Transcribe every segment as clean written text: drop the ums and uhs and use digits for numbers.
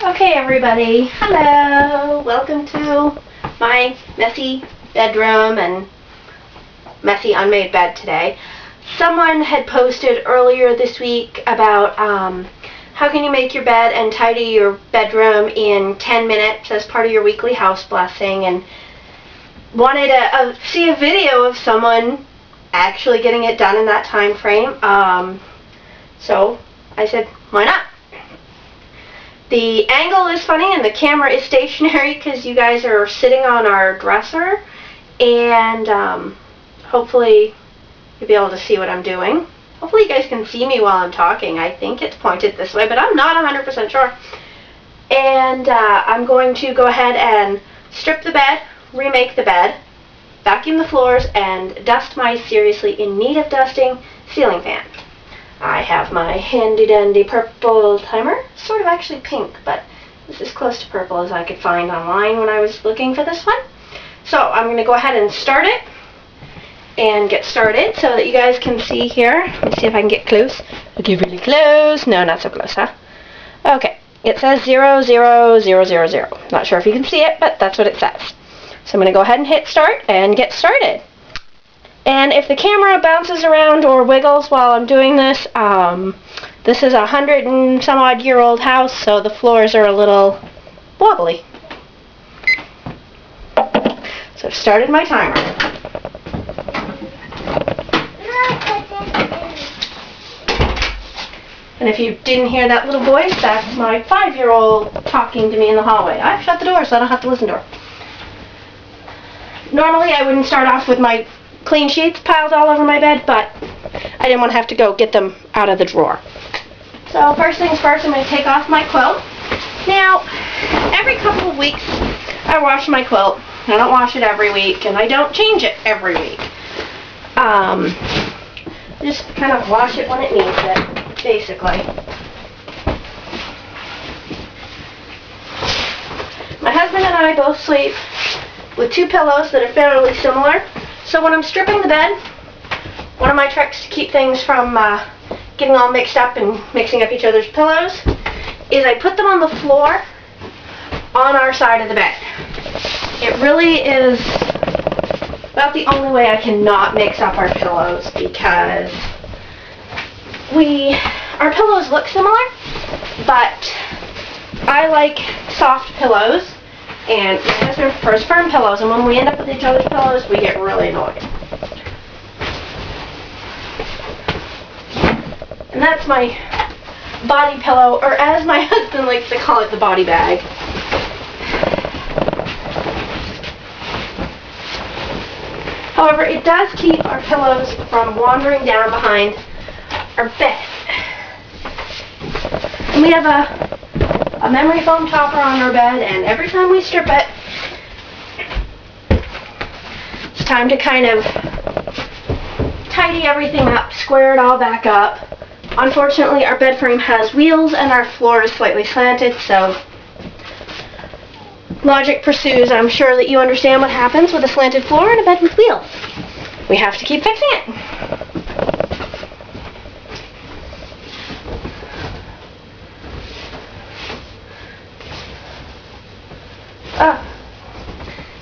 Okay, everybody. Hello. Welcome to my messy bedroom and messy unmade bed today. Someone had posted earlier this week about how can you make your bed and tidy your bedroom in 10 minutes as part of your weekly house blessing, and wanted to see a video of someone actually getting it done in that time frame. So I said, why not? The angle is funny and the camera is stationary because you guys are sitting on our dresser, and hopefully you'll be able to see what I'm doing. Hopefully you guys can see me while I'm talking. I think it's pointed this way, but I'm not 100% sure. And I'm going to go ahead and strip the bed, remake the bed, vacuum the floors, and dust my seriously in need of dusting ceiling fan. I have my handy dandy purple timer, sort of actually pink, but this is close to purple as I could find online when I was looking for this one. So I'm going to go ahead and start it and get started so that you guys can see here. Let me see if I can get close. I'll get really close. No, not so close, huh? Okay, it says 00000. Not sure if you can see it, but that's what it says. So I'm going to go ahead and hit start and get started. And if the camera bounces around or wiggles while I'm doing this, this is a 100 and some odd year old house, so the floors are a little wobbly. So I've started my timer. And if you didn't hear that little voice, that's my 5-year-old talking to me in the hallway. I've shut the door so I don't have to listen to her. Normally I wouldn't start off with my clean sheets piled all over my bed, but I didn't want to have to go get them out of the drawer. So first things first, I'm going to take off my quilt. Now, every couple of weeks I wash my quilt. I don't wash it every week, and I don't change it every week. Just kind of wash it when it needs it, basically. My husband and I both sleep with 2 pillows that are fairly similar. So when I'm stripping the bed, one of my tricks to keep things from getting all mixed up and mixing up each other's pillows is I put them on the floor on our side of the bed. It really is about the only way I can not mix up our pillows, because our pillows look similar, but I like soft pillows. And my husband prefers firm pillows, and when we end up with each other's pillows, we get really annoyed. And that's my body pillow, or as my husband likes to call it, the body bag. However, it does keep our pillows from wandering down behind our bed. And we have a memory foam topper on our bed, and every time we strip it, it's time to kind of tidy everything up, square it all back up. Unfortunately, our bed frame has wheels and our floor is slightly slanted, so logic pursues. I'm sure that you understand what happens with a slanted floor and a bed with wheels. We have to keep fixing it.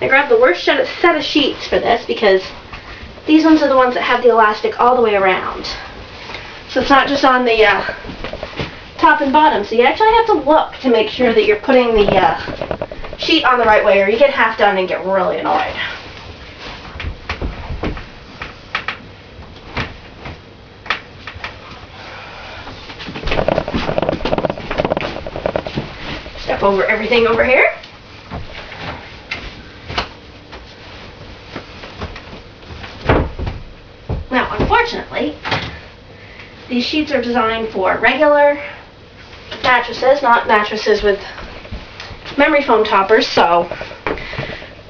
I grabbed the worst set of sheets for this because these ones are the ones that have the elastic all the way around. So it's not just on the top and bottom. So you actually have to look to make sure that you're putting the sheet on the right way, or you get half done and get really annoyed. Step over everything over here. Now, unfortunately, these sheets are designed for regular mattresses, not mattresses with memory foam toppers, so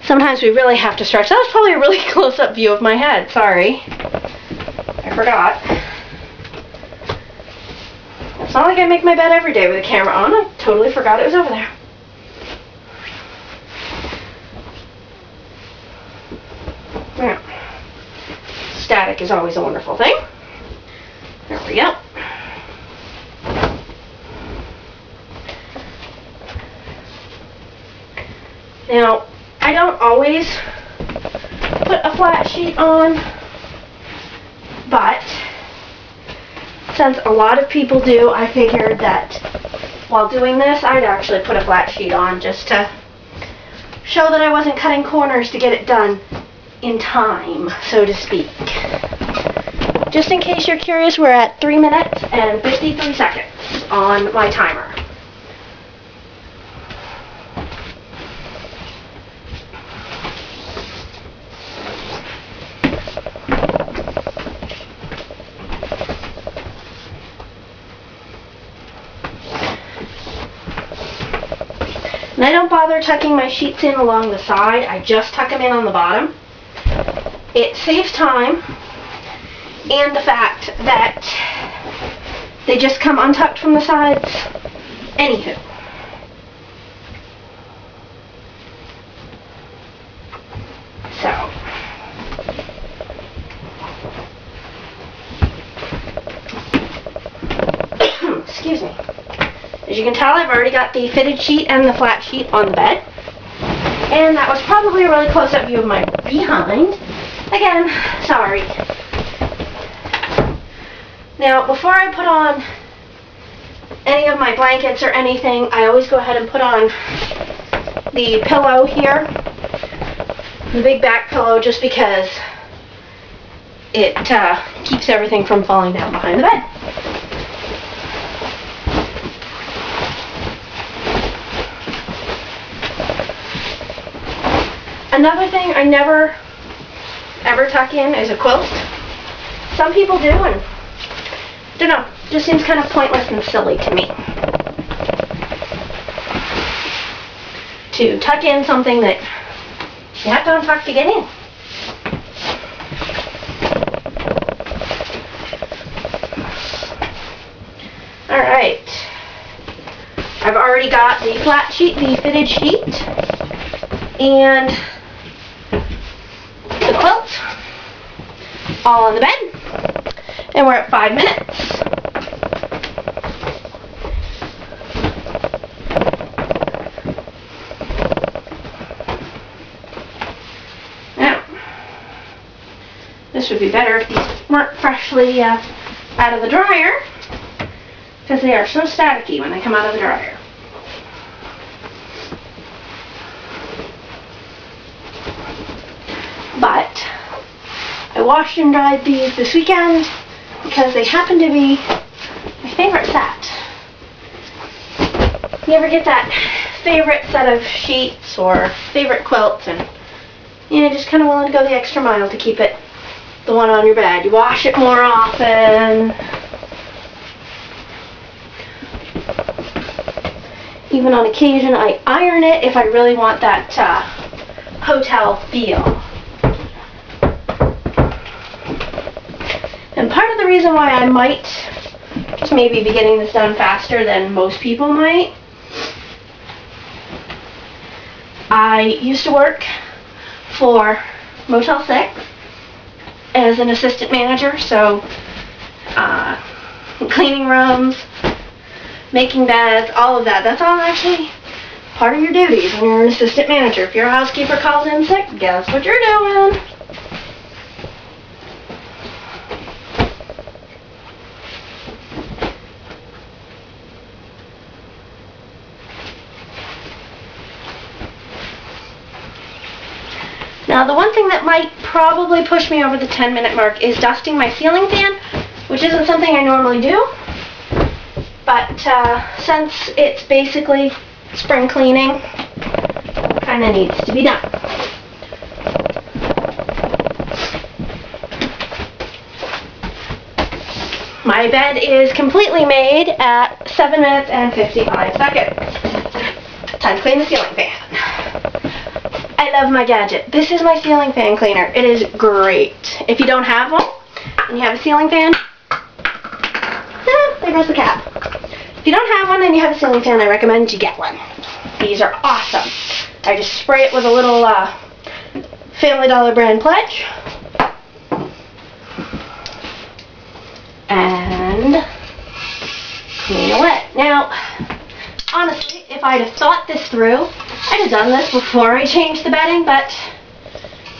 sometimes we really have to stretch. That was probably a really close-up view of my head. Sorry. I forgot. It's not like I make my bed every day with a camera on. I totally forgot it was over there. Now, static is always a wonderful thing. There we go. Now, I don't always put a flat sheet on, but since a lot of people do, I figured that while doing this, I'd actually put a flat sheet on just to show that I wasn't cutting corners to get it done in time, so to speak. Just in case you're curious, we're at 3 minutes and 53 seconds on my timer. And I don't bother tucking my sheets in along the side, I just tuck them in on the bottom. It saves time and the fact that they just come untucked from the sides. Anywho. So. Excuse me. As you can tell, I've already got the fitted sheet and the flat sheet on the bed. And that was probably a really close-up view of my behind. Again, sorry. Now, before I put on any of my blankets or anything, I always go ahead and put on the pillow here, the big back pillow, just because it keeps everything from falling down behind the bed. Another thing I never ever tuck in is a quilt. Some people do, and I don't know, just seems kind of pointless and silly to me to tuck in something that you have to untuck to get in. Alright, I've already got the flat sheet, the fitted sheet, and the quilt all on the bed, and we're at 5 minutes. Now, this would be better if these weren't freshly out of the dryer, because they are so staticky when they come out of the dryer. But I washed and dried these this weekend because they happen to be my favorite set. You ever get that favorite set of sheets or favorite quilts and you're just kind of willing to go the extra mile to keep it the one on your bed? You wash it more often. Even on occasion I iron it if I really want that hotel feel. And part of the reason why I might just maybe be getting this done faster than most people might, I used to work for Motel 6 as an assistant manager, so cleaning rooms, making beds, all of that. That's all actually part of your duties when you're an assistant manager. If your housekeeper calls in sick, guess what you're doing? Now, the one thing that might probably push me over the 10-minute mark is dusting my ceiling fan, which isn't something I normally do. But since it's basically spring cleaning, kind of needs to be done. My bed is completely made at 7 minutes and 55 seconds. Time to clean the ceiling fan. I love my gadget. This is my ceiling fan cleaner. It is great. If you don't have one, and you have a ceiling fan, there goes the cap. If you don't have one and you have a ceiling fan, I recommend you get one. These are awesome. I just spray it with a little Family Dollar brand pledge. And clean away. Now, honestly, if I'd have thought this through, I'd have done this before I changed the bedding, but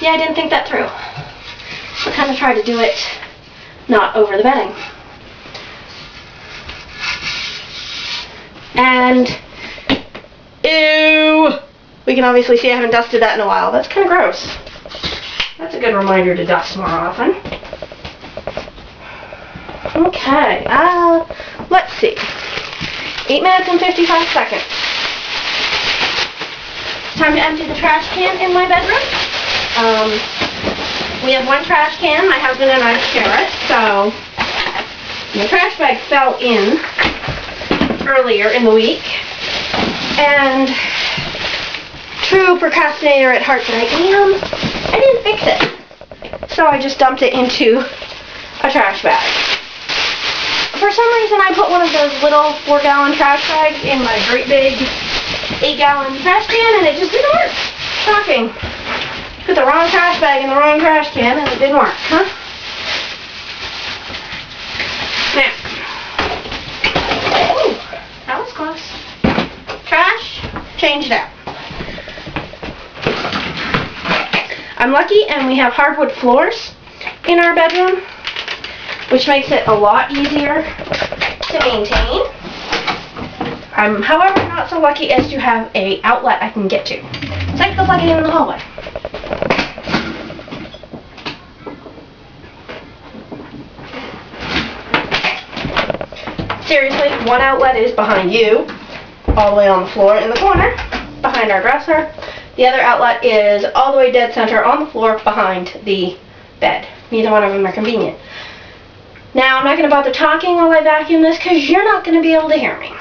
yeah, I didn't think that through. I kind of tried to do it not over the bedding. And, ew! We can obviously see I haven't dusted that in a while. That's kind of gross. That's a good reminder to dust more often. Okay, let's see. 8 minutes and 55 seconds. It's time to empty the trash can in my bedroom. We have one trash can. My husband and I share it, so the trash bag fell in earlier in the week, and true procrastinator at heart that I am, I didn't fix it. So I just dumped it into a trash bag. For some reason I put one of those little 4-gallon trash bags in my great big 8-gallon trash can and it just didn't work. Shocking. Put the wrong trash bag in the wrong trash can and it didn't work, huh? Now, ooh, that was close. Trash, changed out. I'm lucky and we have hardwood floors in our bedroom, which makes it a lot easier to maintain. I'm, however, not so lucky as to have an outlet I can get to. So I have to plug it in the hallway. Seriously, one outlet is behind you, all the way on the floor in the corner, behind our dresser. The other outlet is all the way dead center on the floor behind the bed. Neither one of them are convenient. Now, I'm not going to bother talking while I vacuum this because you're not going to be able to hear me.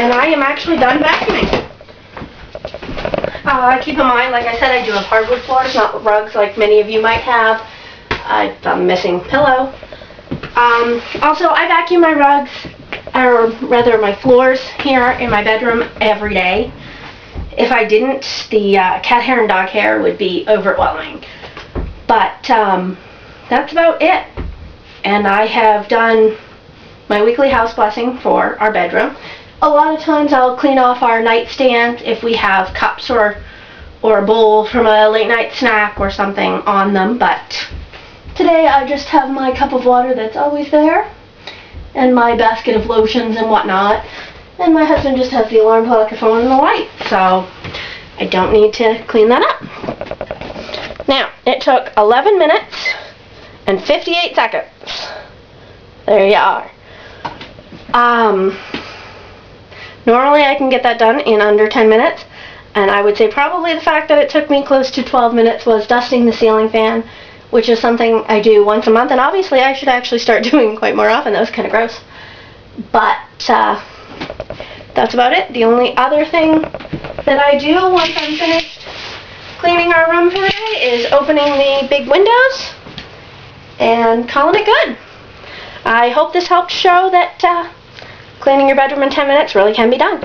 I am actually done vacuuming. Keep in mind, like I said, I do have hardwood floors, not rugs like many of you might have. I'm missing pillow. Also, I vacuum my rugs, or rather my floors here in my bedroom every day. If I didn't, the cat hair and dog hair would be overwhelming. But that's about it. And I have done my weekly house blessing for our bedroom. A lot of times I'll clean off our nightstand if we have cups or a bowl from a late night snack or something on them, but today I just have my cup of water that's always there and my basket of lotions and whatnot, and my husband just has the alarm clock, the phone, and the light, so I don't need to clean that up. Now, it took 11 minutes and 58 seconds. There you are. Normally I can get that done in under 10 minutes, and I would say probably the fact that it took me close to 12 minutes was dusting the ceiling fan, which is something I do once a month, and obviously I should actually start doing quite more often. That was kind of gross. But that's about it. The only other thing that I do once I'm finished cleaning our room for the day is opening the big windows and calling it good. I hope this helped show that cleaning your bedroom in 10 minutes really can be done.